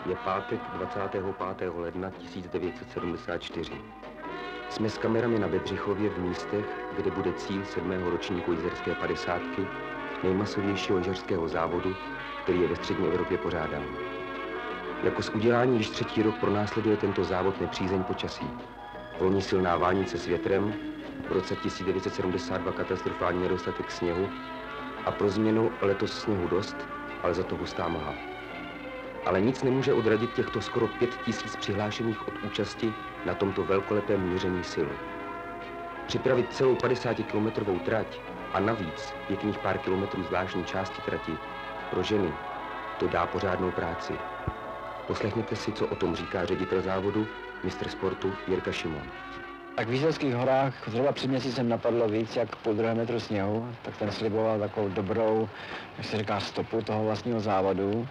Je pátek 25. ledna 1974. Jsme s kamerami na Bedřichově v místech, kde bude cíl 7. ročníku jizerské 50, nejmasovějšího lyžařského závodu, který je ve střední Evropě pořádán. Jako z udělání již 3. rok pronásleduje tento závod nepřízeň počasí. Volní silná vánice s větrem, v roce 1972 katastrofální nedostatek sněhu a pro změnu letos sněhu dost, ale za to hustá mlha. Ale nic nemůže odradit těchto skoro 5000 přihlášených od účasti na tomto velkolepém měření sil. Připravit celou 50kilometrovou trať a navíc pěkných pár kilometrů zvláštní části trati pro ženy, to dá pořádnou práci. Poslechněte si, co o tom říká ředitel závodu, mistr sportu Jirka Šimon. Tak v Jizerských horách zhruba před měsícem napadlo víc jak půl druhého metru sněhu, tak ten sliboval takovou dobrou, jak se říká, stopu toho vlastního závodu.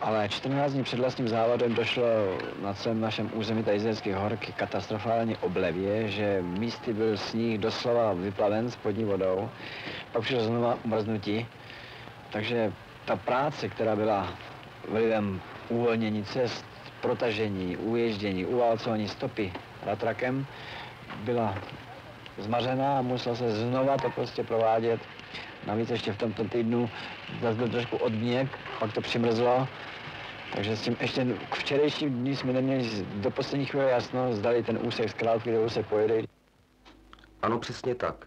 Ale 14 dní před vlastním závodem došlo na celém našem území Jizerských hor k katastrofální oblevě, že místy byl sníh doslova vyplaven spodní vodou, pak přišlo znova umrznutí, takže ta práce, která byla vlivem uvolnění cest, protažení, uježdění, uválcování stopy ratrakem, byla zmařená a muselo se znova to prostě provádět. Navíc ještě v tomto týdnu zase byl trošku odměk, pak to přimrzlo, takže s tím ještě k včerejším dní jsme neměli do poslední chvíle jasno, zdali ten úsek z Králky do úsek pojede. Ano, přesně tak.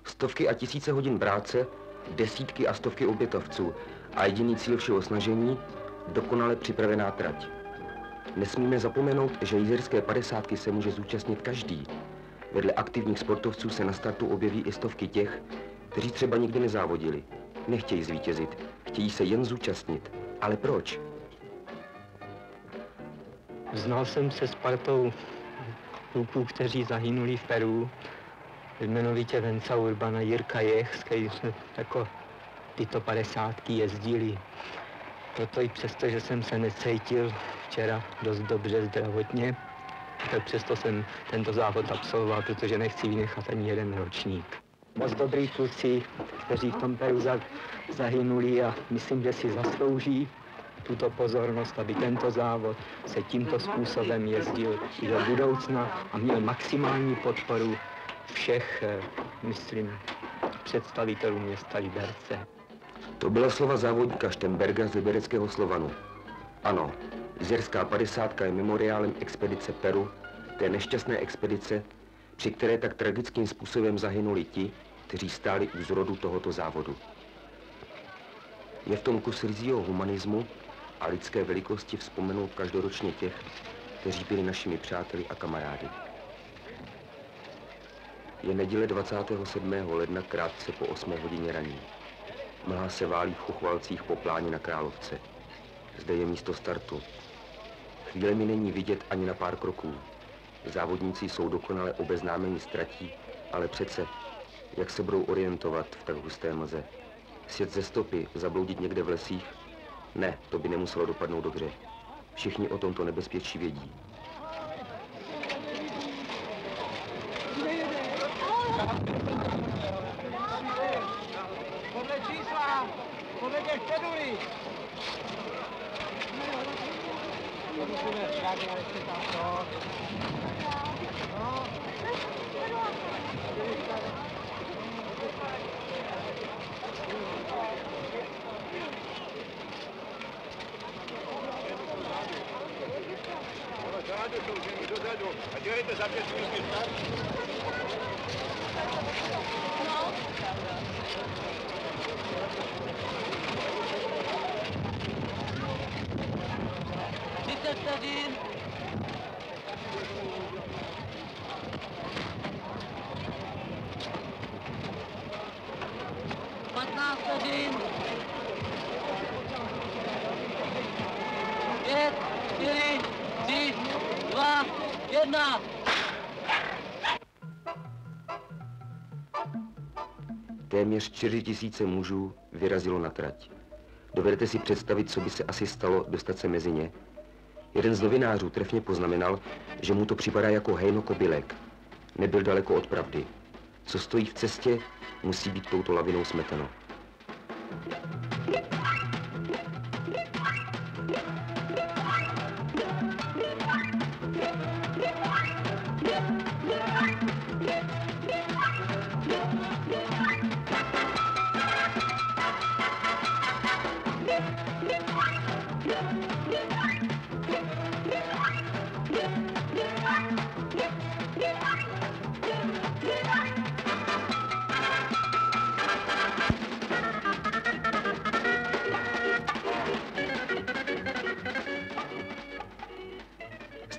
Stovky a tisíce hodin práce, desítky a stovky obětavců a jediný cíl všeho snažení, dokonale připravená trať. Nesmíme zapomenout, že jizerské 50 se může zúčastnit každý. Vedle aktivních sportovců se na startu objeví i stovky těch, kteří třeba nikdy nezávodili. Nechtějí zvítězit, chtějí se jen zúčastnit. Ale proč? Znal jsem se s partou kluků, kteří zahynuli v Peru, jmenovitě Venca Urbana, Jirka Jech, s kterým jsme jako tyto 50 jezdili. Proto i přesto, že jsem se necítil včera dost dobře zdravotně, tak přesto jsem tento závod absolvoval, protože nechci vynechat ani jeden ročník. Moc dobrý kluci, kteří v tom Peru zahynuli a myslím, že si zaslouží tuto pozornost, aby tento závod se tímto způsobem jezdil i do budoucna a měl maximální podporu všech, myslím, představitelů města Liberce. To byla slova závodníka Štemberga z libereckého Slovanu. Ano, jizerská 50 je memoriálem expedice Peru, té nešťastné expedice, při které tak tragickým způsobem zahynuli ti, kteří stáli u zrodu tohoto závodu. Je v tom kus ryzího humanismu a lidské velikosti vzpomenout každoročně těch, kteří byli našimi přáteli a kamarády. Je neděle 27. ledna krátce po 8 hodině raní. Mlha se válí v Chochvalcích po pláni na Královce. Zde je místo startu. Chvíle mi není vidět ani na pár kroků. Závodníci jsou dokonale obeznámeni s tratí, ale přece, jak se budou orientovat v tak husté mlze? Sjet ze stopy, zabloudit někde v lesích? Ne, to by nemuselo dopadnout dobře. Všichni o tomto nebezpečí vědí. Podle čísla, podle těch cedulí. A dělejte za 5 minut start. Vteřin. 15 vteřin. 5, 4, 3, 2, 1. Téměř 4000 mužů vyrazilo na trať. Dovedete si představit, co by se asi stalo dostat se mezi ně? Jeden z novinářů trefně poznamenal, že mu to připadá jako hejno kobylek. Nebyl daleko od pravdy. Co stojí v cestě, musí být touto lavinou smeteno.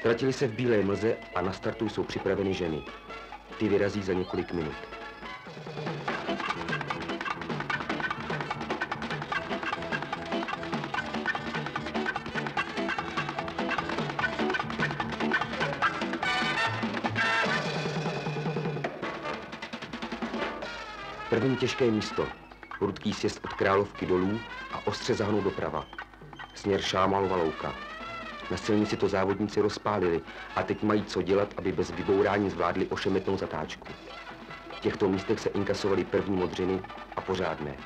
Ztratili se v bílé mlze a na startu jsou připraveny ženy. Ty vyrazí za několik minut. První těžké místo. Prudký sjezd od Královky dolů a ostře zahnout doprava. Směr Šámalova louka. Na silnici to závodníci rozpálili a teď mají co dělat, aby bez vybourání zvládli ošemetnou zatáčku. V těchto místech se inkasovaly první modřiny a pořádné.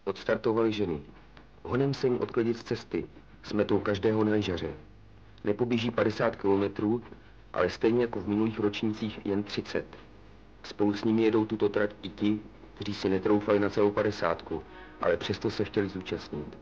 Odstartovaly ženy. Honem se jim odklidit z cesty, smetou každého na lyžaře. Nepoběží 50 kilometrů, ale stejně jako v minulých ročnících jen 30. Spolu s nimi jedou tuto trať i ti, kteří si netroufali na celou 50, ale přesto se chtěli zúčastnit.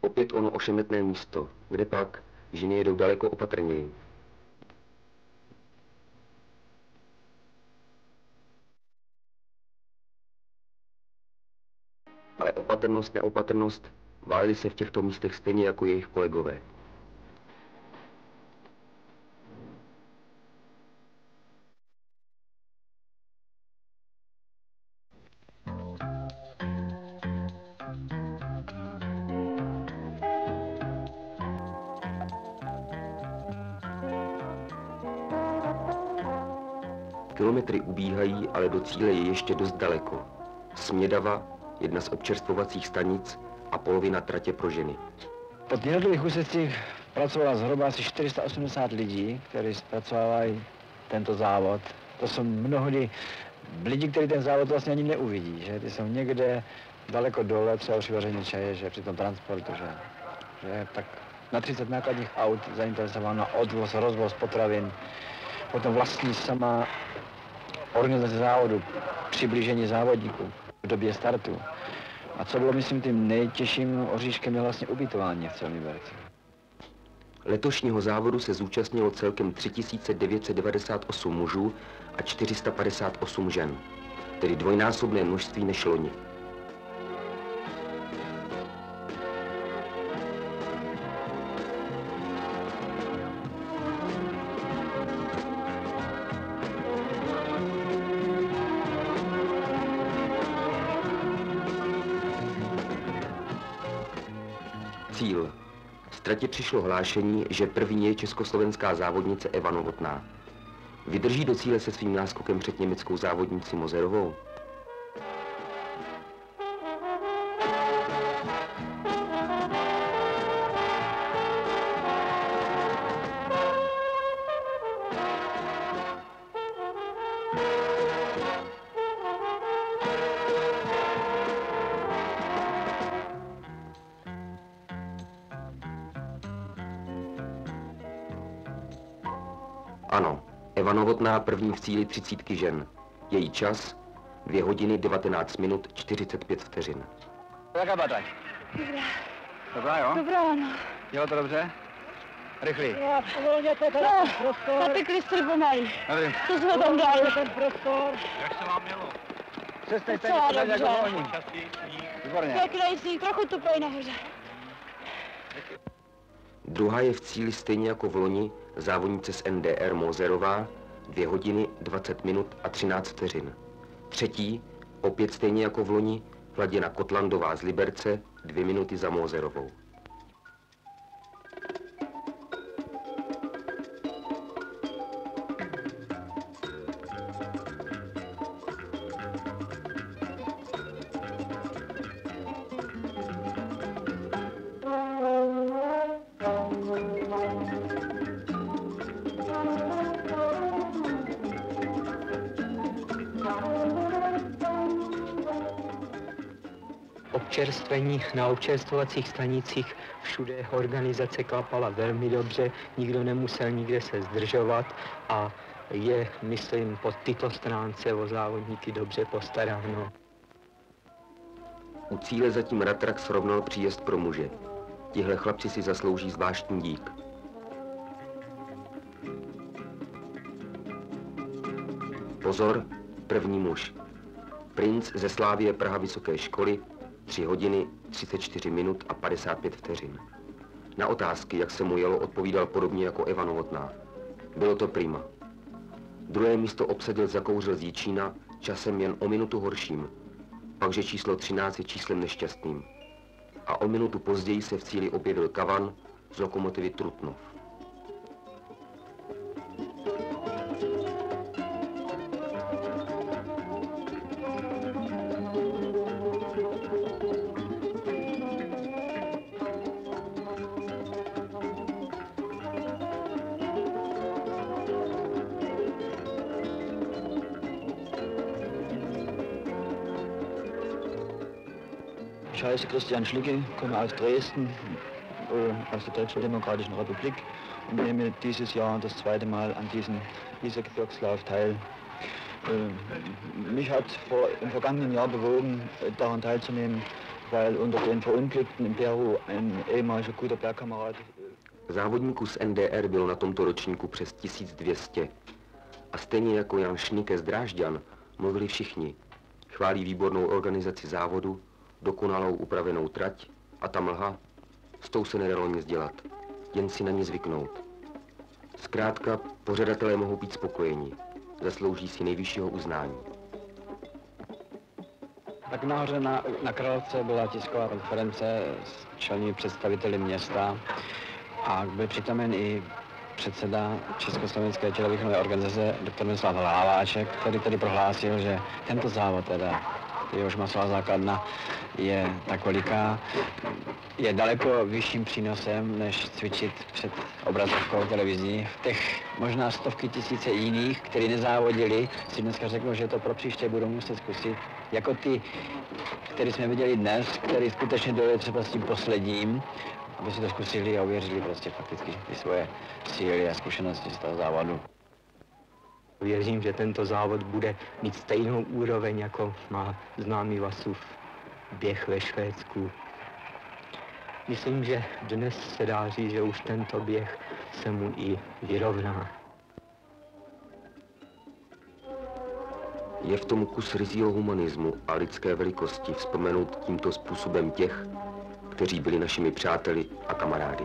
Opět ono ošemetné místo, kde pak ženy jedou daleko opatrněji. Ale opatrnost, neopatrnost, váleli se v těchto místech stejně jako jejich kolegové. Kilometry ubíhají, ale do cíle je ještě dost daleko. Smědava, jedna z občerstvovacích stanic a polovina tratě pro ženy. Pod jednotlivých úsecích pracovalo zhruba asi 480 lidí, kteří zpracovávají tento závod. To jsou mnohdy lidi, kteří ten závod vlastně ani neuvidí, že? Ty jsou někde daleko dole, třeba při vaření čaje, že při tom transportu, že tak na 30 nákladních aut zainteresováno na odvoz, rozvoz potravin, potom vlastní sama organizace závodu, přiblížení závodníků v době startu. A co bylo, myslím, tím nejtěžším oříškem je vlastně ubytování v celém Liberci. Letošního závodu se zúčastnilo celkem 3998 mužů a 458 žen, tedy dvojnásobné množství než loni. Cíl. Z trati přišlo hlášení, že první je československá závodnice Eva Novotná. Vydrží do cíle se svým náskokem před německou závodnicí Mozerovou? Ano, Eva Novotná první v cíli 30 žen. Její čas 2 hodiny 19 minut 45 vteřin. Jaká byla trať? Dobrá. Dobrá, jo? Dobrá, ano. Jelo to dobře? Rychlý. Uvolněte ten prostor. Zatekli jste pomalý. Dobrý. Co jsme tam dali? Ten prostor. Jak se vám mělo? Přestaňte Docela vypadat dobře. jako volní. Časí, sníh. Výborně. Pěkný sníh, trochu tupej nahoře. Druhá je v cíli stejně jako v loni závodnice z NDR Mozerová, 2 hodiny 20 minut a 13 vteřin. Třetí, opět stejně jako v loni, Vladěna Kotlandová z Liberce, 2 minuty za Mozerovou. Občerstvení na občerstvovacích stanicích všude organizace klapala velmi dobře, nikdo nemusel nikde se zdržovat a je, myslím, po tyto stránce o závodníky dobře postaráno. U cíle zatím Ratrak srovnal příjezd pro muže. Tihle chlapci si zaslouží zvláštní dík. Pozor, první muž. Princ ze Slávie Praha Vysoké školy, 3 hodiny, 34 minut a 55 vteřin. Na otázky, jak se mu jelo, odpovídal podobně jako Eva Novotná. Bylo to prima. Druhé místo obsadil Zakouřil z Jičína, časem jen o minutu horším. Pakže číslo 13 je číslem nešťastným. A o minutu později se v cíli objevil Kavan z lokomotivy Trutnov. Ich heiße Christian Schlicke, komme aus Dresden, aus der Deutschen Demokratischen Republik und nehme dieses Jahr das 2. Mal an dieser Gebirgslauf teil. Mich hat im vergangenen Jahr bewogen, daran teilzunehmen, weil unter den Verunglückten in Peru ein ehemaliger guter Bergkamerad. Závodníků z NDR bylo na tomto ročníku přes 1200. A stejně jako Jan Šníke z Drážďan mluvili všichni. Chválí výbornou organizaci závodu, dokonalou upravenou trať a ta mlha, s tou se nedalo nic dělat, jen si na ní zvyknout. Zkrátka, pořadatelé mohou být spokojení, zaslouží si nejvyššího uznání. Tak nahoře na Královce byla tisková konference s čelnými představiteli města a byl přitomen i předseda Československé tělovýchovné organizace dr. Miroslav Hláváček, který tedy prohlásil, že tento závod jehož masová základna je tak veliká, je daleko vyšším přínosem, než cvičit před obrazovkou televizní. V těch možná stovky tisíce jiných, kteří nezávodili, si dneska řeknou, že to pro příště budou muset zkusit. Jako ty, který jsme viděli dnes, který skutečně dojeli třeba s tím posledním, aby si to zkusili a uvěřili prostě fakticky ty svoje síly a zkušenosti z toho závodu. Věřím, že tento závod bude mít stejnou úroveň, jako má známý Vasův běh ve Švédsku. Myslím, že dnes se dá říct, že už tento běh se mu i vyrovná. Je v tom kus ryzího humanismu a lidské velikosti vzpomenout tímto způsobem těch, kteří byli našimi přáteli a kamarády.